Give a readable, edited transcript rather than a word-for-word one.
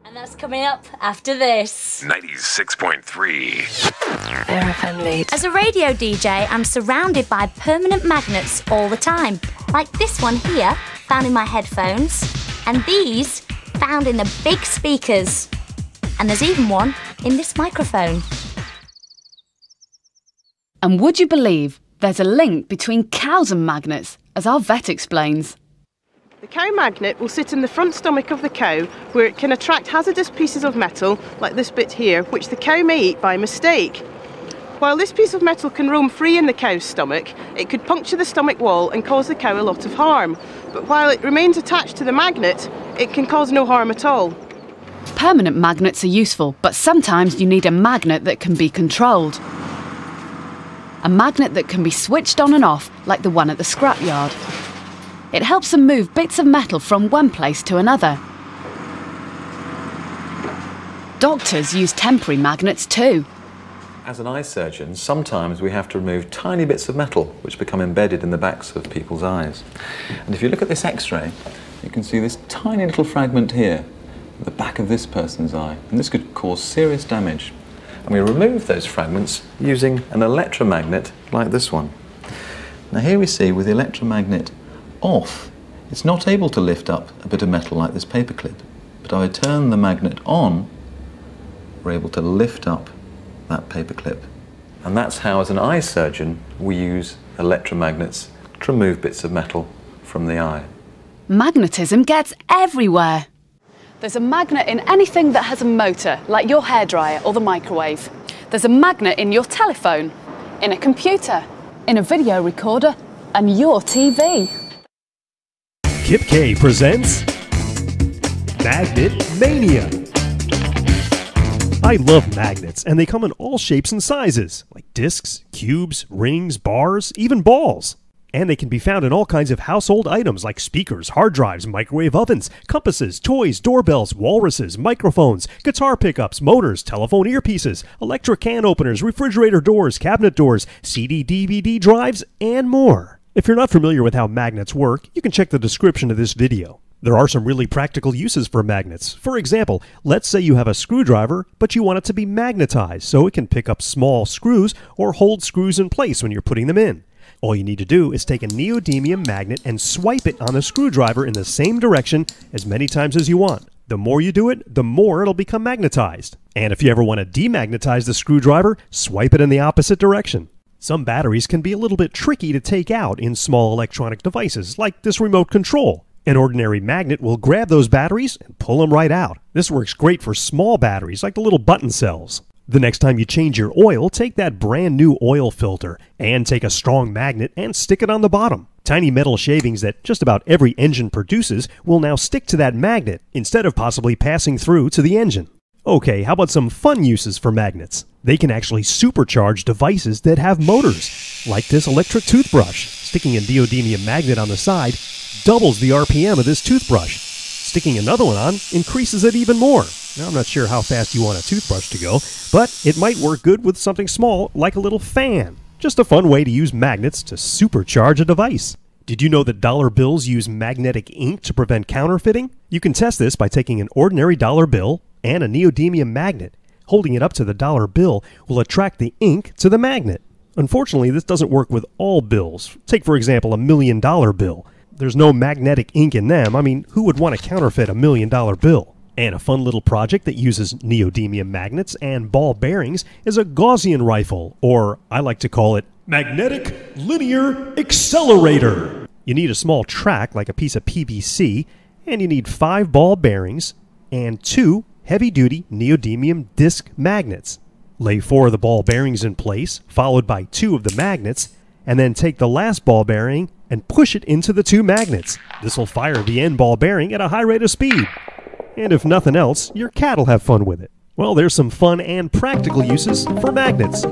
And that's coming up after this. 96.3. They're offended. As a radio DJ, I'm surrounded by permanent magnets all the time. Like this one here, found in my headphones. And these, found in the big speakers. And there's even one in this microphone. And would you believe there's a link between cows and magnets, as our vet explains. The cow magnet will sit in the front stomach of the cow, where it can attract hazardous pieces of metal, like this bit here, which the cow may eat by mistake. While this piece of metal can roam free in the cow's stomach, it could puncture the stomach wall and cause the cow a lot of harm. But while it remains attached to the magnet, it can cause no harm at all. Permanent magnets are useful, but sometimes you need a magnet that can be controlled. A magnet that can be switched on and off, like the one at the scrapyard. It helps them move bits of metal from one place to another. Doctors use temporary magnets too. As an eye surgeon, sometimes we have to remove tiny bits of metal which become embedded in the backs of people's eyes. And if you look at this X-ray, you can see this tiny little fragment here at the back of this person's eye, and this could cause serious damage. And we remove those fragments using an electromagnet like this one. Now here we see with the electromagnet off, it's not able to lift up a bit of metal like this paperclip, but if I turn the magnet on, we're able to lift up that paperclip. And that's how, as an eye surgeon, we use electromagnets to remove bits of metal from the eye. Magnetism gets everywhere. There's a magnet in anything that has a motor, like your hairdryer or the microwave. There's a magnet in your telephone, in a computer, in a video recorder, and your TV. Kip K presents Magnet Mania. I love magnets, and they come in all shapes and sizes, like discs, cubes, rings, bars, even balls. And they can be found in all kinds of household items like speakers, hard drives, microwave ovens, compasses, toys, doorbells, walruses, microphones, guitar pickups, motors, telephone earpieces, electric can openers, refrigerator doors, cabinet doors, CD, DVD drives, and more. If you're not familiar with how magnets work, you can check the description of this video. There are some really practical uses for magnets. For example, let's say you have a screwdriver, but you want it to be magnetized so it can pick up small screws or hold screws in place when you're putting them in. All you need to do is take a neodymium magnet and swipe it on the screwdriver in the same direction as many times as you want. The more you do it, the more it'll become magnetized. And if you ever want to demagnetize the screwdriver, swipe it in the opposite direction. Some batteries can be a little bit tricky to take out in small electronic devices, like this remote control. An ordinary magnet will grab those batteries and pull them right out. This works great for small batteries, like the little button cells. The next time you change your oil, take that brand new oil filter and take a strong magnet and stick it on the bottom. Tiny metal shavings that just about every engine produces will now stick to that magnet instead of possibly passing through to the engine. Okay, how about some fun uses for magnets? They can actually supercharge devices that have motors, like this electric toothbrush. Sticking a neodymium magnet on the side doubles the RPM of this toothbrush. Sticking another one on increases it even more. Now, I'm not sure how fast you want a toothbrush to go, but it might work good with something small like a little fan. Just a fun way to use magnets to supercharge a device. Did you know that dollar bills use magnetic ink to prevent counterfeiting? You can test this by taking an ordinary dollar bill and a neodymium magnet. Holding it up to the dollar bill will attract the ink to the magnet. Unfortunately, this doesn't work with all bills. Take, for example, $1 million bill. There's no magnetic ink in them. I mean, who would want to counterfeit $1 million bill? And a fun little project that uses neodymium magnets and ball bearings is a Gaussian rifle, or I like to call it Magnetic Linear Accelerator. You need a small track like a piece of PVC, and you need 5 ball bearings and 2 heavy-duty neodymium disc magnets. Lay 4 of the ball bearings in place, followed by 2 of the magnets, and then take the last ball bearing and push it into the 2 magnets. This will fire the end ball bearing at a high rate of speed. And if nothing else, your cat will have fun with it. Well, there's some fun and practical uses for magnets.